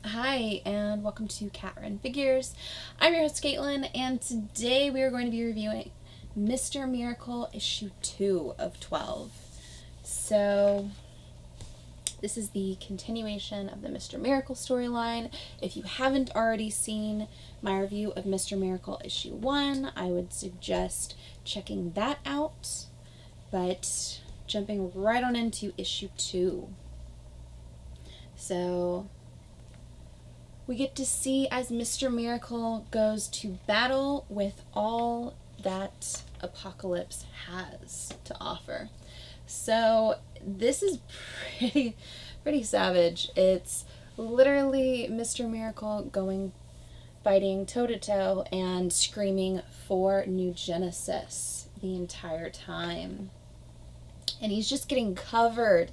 Hi, and welcome to Cat Run Figures. I'm your host, Caitlin, and today we are going to be reviewing Mr. Miracle issue 2 of 12. So, this is the continuation of the Mr. Miracle storyline. If you haven't already seen my review of Mr. Miracle issue 1, I would suggest checking that out. But jumping right on into issue 2. So, we get to see as Mr. Miracle goes to battle with all that Apocalypse has to offer. So this is pretty savage. It's literally Mr. Miracle fighting toe-to-toe and screaming for New Genesis the entire time. And he's just getting covered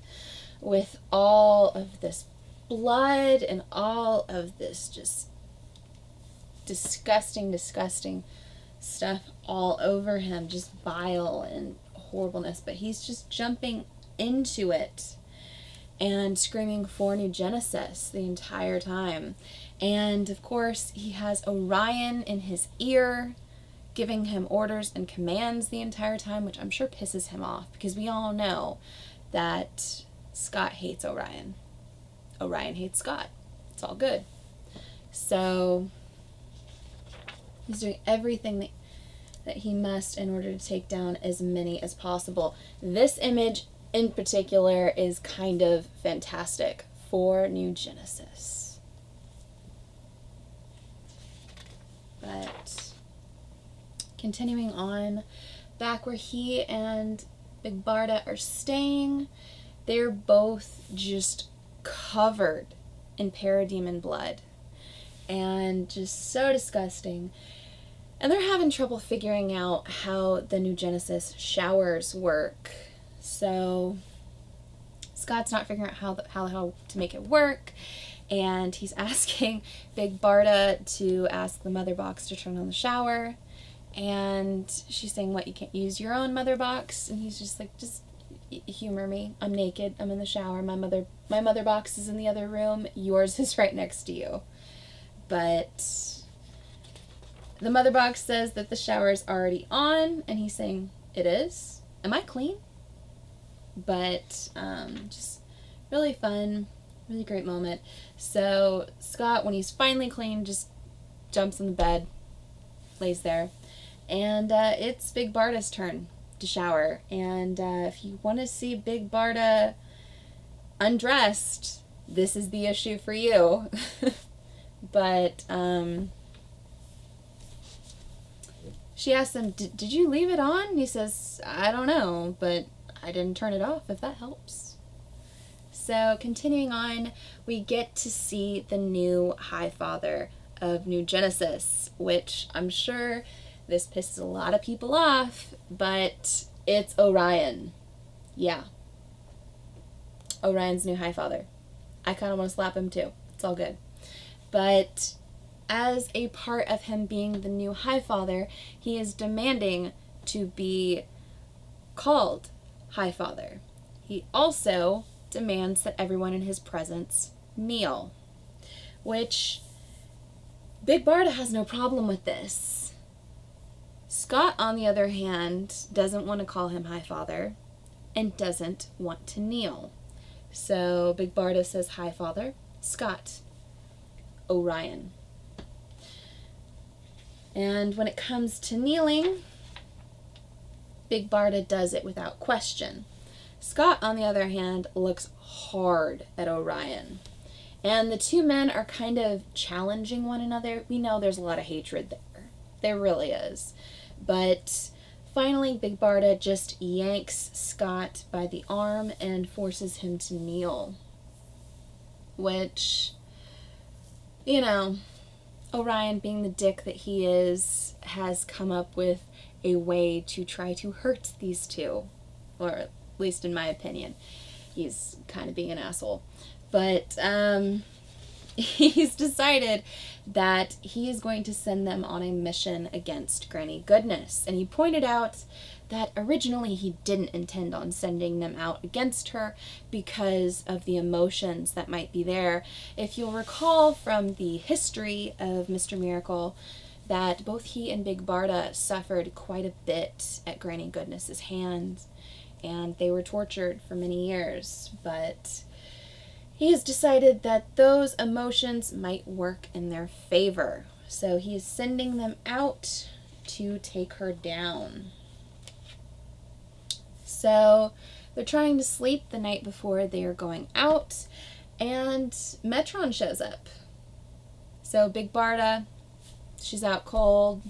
with all of this blood and all of this just disgusting stuff all over him, just bile and horribleness, but he's just jumping into it and screaming for New Genesis the entire time. And of course he has Orion in his ear giving him orders and commands the entire time, which I'm sure pisses him off because we all know that Scott hates Orion. Orion hates Scott. It's all good. So he's doing everything that he must in order to take down as many as possible. This image in particular is kind of fantastic for New Genesis. But continuing on, back where he and Big Barda are staying, they're both just covered in parademon blood and just so disgusting, and they're having trouble figuring out how the New Genesis showers work. So Scott's not figuring out how to make it work, and he's asking Big Barda to ask the mother box to turn on the shower, and she's saying, what, you can't use your own mother box? And he's just like, just humor me. I'm naked. I'm in the shower. My mother box is in the other room. Yours is right next to you. But the mother box says that the shower is already on, and he's saying, it is? Am I clean? But just really fun, really great moment. So Scott, when he's finally clean, just jumps in the bed, lays there, and it's Big Barda's turn to shower. And if you want to see Big Barda undressed, this is the issue for you. But she asks him, did you leave it on? He says, I don't know, but I didn't turn it off, if that helps. So continuing on, we get to see the new High Father of New Genesis, which I'm sure this pisses a lot of people off, but it's Orion. Yeah. Orion's new High Father. I kind of want to slap him too. It's all good. But as a part of him being the new High Father, he is demanding to be called High Father. He also demands that everyone in his presence kneel, which Big Barda has no problem with this. Scott, on the other hand, doesn't want to call him High Father and doesn't want to kneel. So Big Barda says High Father, Scott, Orion. And when it comes to kneeling, Big Barda does it without question. Scott, on the other hand, looks hard at Orion. And the two men are kind of challenging one another. We know there's a lot of hatred there. There really is. But finally, Big Barda just yanks Scott by the arm and forces him to kneel. Which, you know, Orion, being the dick that he is, has come up with a way to try to hurt these two. Or at least in my opinion. He's kind of being an asshole. But he's decided that he is going to send them on a mission against Granny Goodness. And he pointed out that originally he didn't intend on sending them out against her because of the emotions that might be there. If you'll recall from the history of Mr. Miracle, that both he and Big Barda suffered quite a bit at Granny Goodness's hands, and they were tortured for many years, but he has decided that those emotions might work in their favor. So he is sending them out to take her down. So they're trying to sleep the night before they are going out, and Metron shows up. So Big Barda, she's out cold,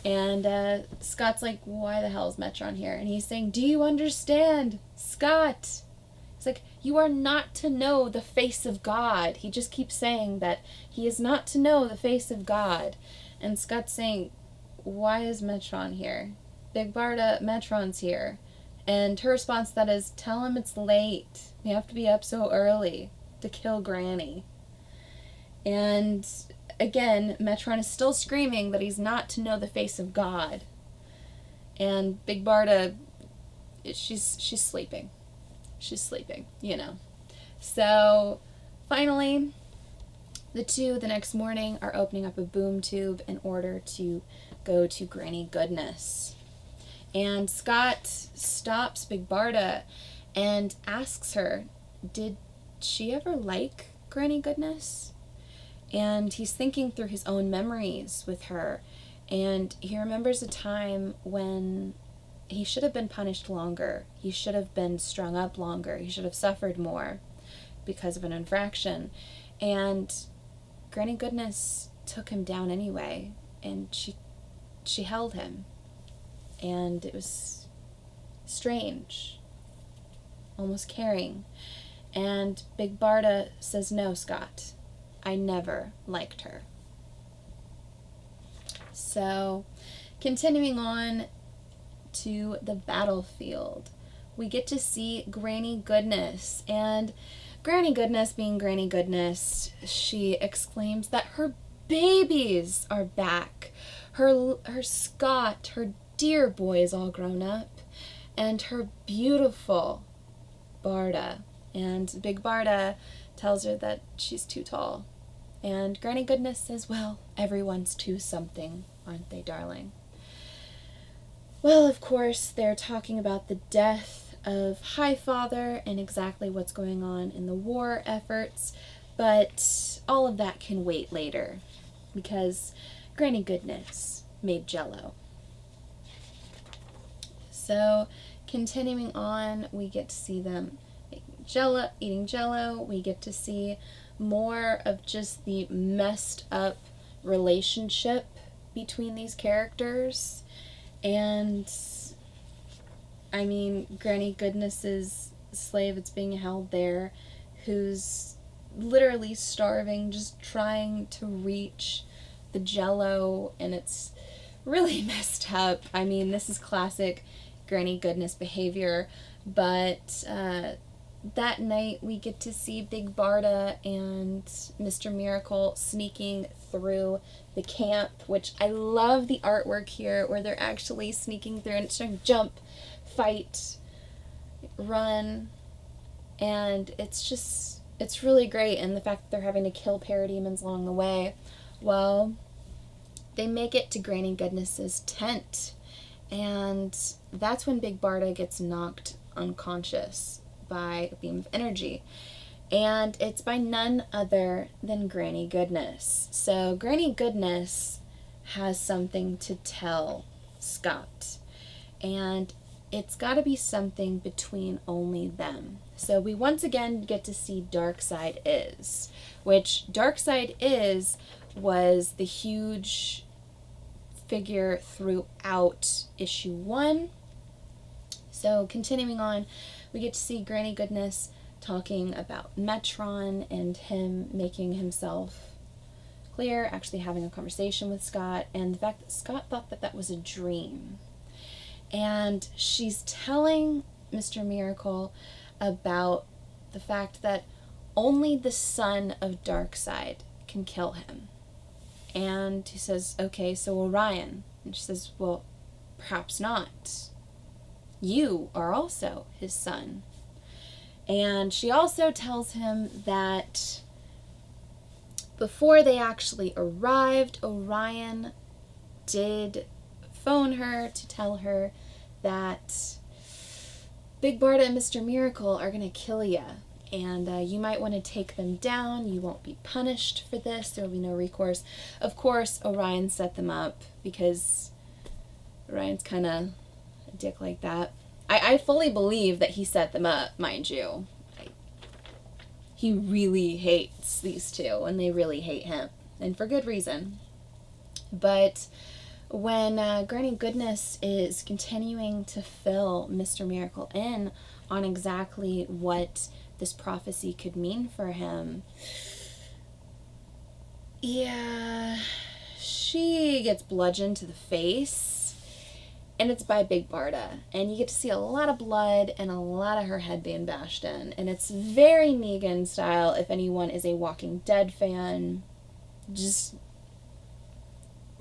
and Scott's like, why the hell is Metron here? And he's saying, do you understand, Scott? It's like, you are not to know the face of God. He just keeps saying that he is not to know the face of God. And Scott's saying, why is Metron here? Big Barda, Metron's here. And her response to that is, tell him it's late. We have to be up so early to kill Granny. And again, Metron is still screaming that he's not to know the face of God. And Big Barda, she's sleeping. She's sleeping, you know. So finally, the two the next morning are opening up a boom tube in order to go to Granny Goodness. And Scott stops Big Barda and asks her, did she ever like Granny Goodness? And he's thinking through his own memories with her, and he remembers a time when he should have been punished longer. He should have been strung up longer. He should have suffered more because of an infraction. And Granny Goodness took him down anyway, and she held him. And it was strange, almost caring. And Big Barda says, no, Scott, I never liked her. So, continuing on to the battlefield, we get to see Granny Goodness, and Granny Goodness, being Granny Goodness, she exclaims that her babies are back. Her Scott, her dear boy, is all grown up, and her beautiful Barda. And Big Barda tells her that she's too tall. And Granny Goodness says, well, everyone's too something, aren't they, darling? Well, of course, they're talking about the death of Highfather and exactly what's going on in the war efforts, but all of that can wait later, because Granny Goodness made Jell-O. So, continuing on, we get to see them eating Jell-O. We get to see more of just the messed up relationship between these characters. And I mean, Granny Goodness's slave that's being held there, who's literally starving, just trying to reach the Jell-O, and it's really messed up. I mean, this is classic Granny Goodness behavior, but that night we get to see Big Barda and Mr. Miracle sneaking through the camp, which I love the artwork here, where they're actually sneaking through and starting to jump, fight, run, and it's really great. And the fact that they're having to kill parademons along the way. Well, they make it to Granny Goodness's tent, and that's when Big Barda gets knocked unconscious by a beam of energy. And it's by none other than Granny Goodness. So Granny Goodness has something to tell Scott, and it's got to be something between only them. So we once again get to see Darkseid Is, which Darkseid Is was the huge figure throughout issue 1. So continuing on, we get to see Granny Goodness talking about Metron and him making himself clear, actually having a conversation with Scott, and the fact that Scott thought that that was a dream. And she's telling Mr. Miracle about the fact that only the son of Darkseid can kill him. And he says, okay, so Orion. And she says, well, perhaps not. You are also his son. And she also tells him that before they actually arrived, Orion did phone her to tell her that Big Barda and Mr. Miracle are going to kill you. And you might want to take them down. You won't be punished for this. There will be no recourse. Of course, Orion set them up because Orion's kind of a dick like that. I fully believe that he set them up, mind you. He really hates these two, and they really hate him. And for good reason. But when Granny Goodness is continuing to fill Mr. Miracle in on exactly what this prophecy could mean for him, yeah, she gets bludgeoned to the face, and it's by Big Barda, and you get to see a lot of blood and a lot of her head being bashed in, and it's very Negan style. If anyone is a Walking Dead fan, just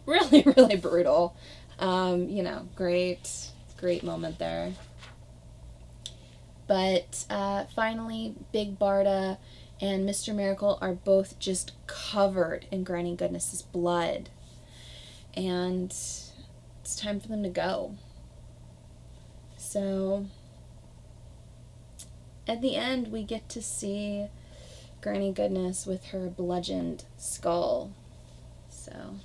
really, really brutal. Great moment there. But finally, Big Barda and Mr. Miracle are both just covered in Granny Goodness's blood. And it's time for them to go. So, at the end, we get to see Granny Goodness with her bludgeoned skull. So,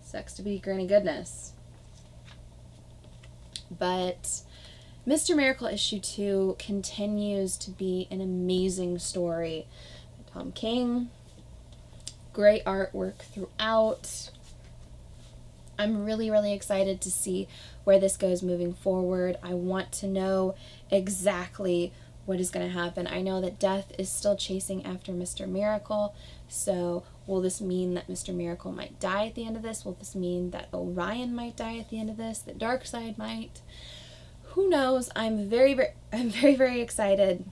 sucks to be Granny Goodness. But Mr. Miracle issue 2 continues to be an amazing story. Tom King, great artwork throughout. I'm really, really excited to see where this goes moving forward. I want to know exactly what is going to happen. I know that Death is still chasing after Mr. Miracle, so will this mean that Mr. Miracle might die at the end of this? Will this mean that Orion might die at the end of this? That Darkseid might? Who knows? I'm very, very excited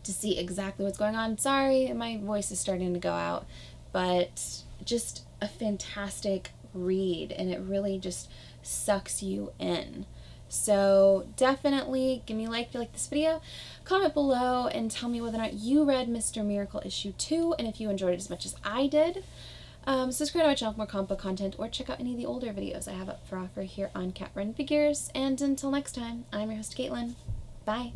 to see exactly what's going on. Sorry, my voice is starting to go out, but just a fantastic read, and it really just sucks you in. So definitely give me a like if you like this video, comment below and tell me whether or not you read Mr. Miracle issue 2 and if you enjoyed it as much as I did. Subscribe to my channel for more comic book content, or check out any of the older videos I have up for offer here on Cat Run Figures. And until next time, I'm your host Caitlin. Bye.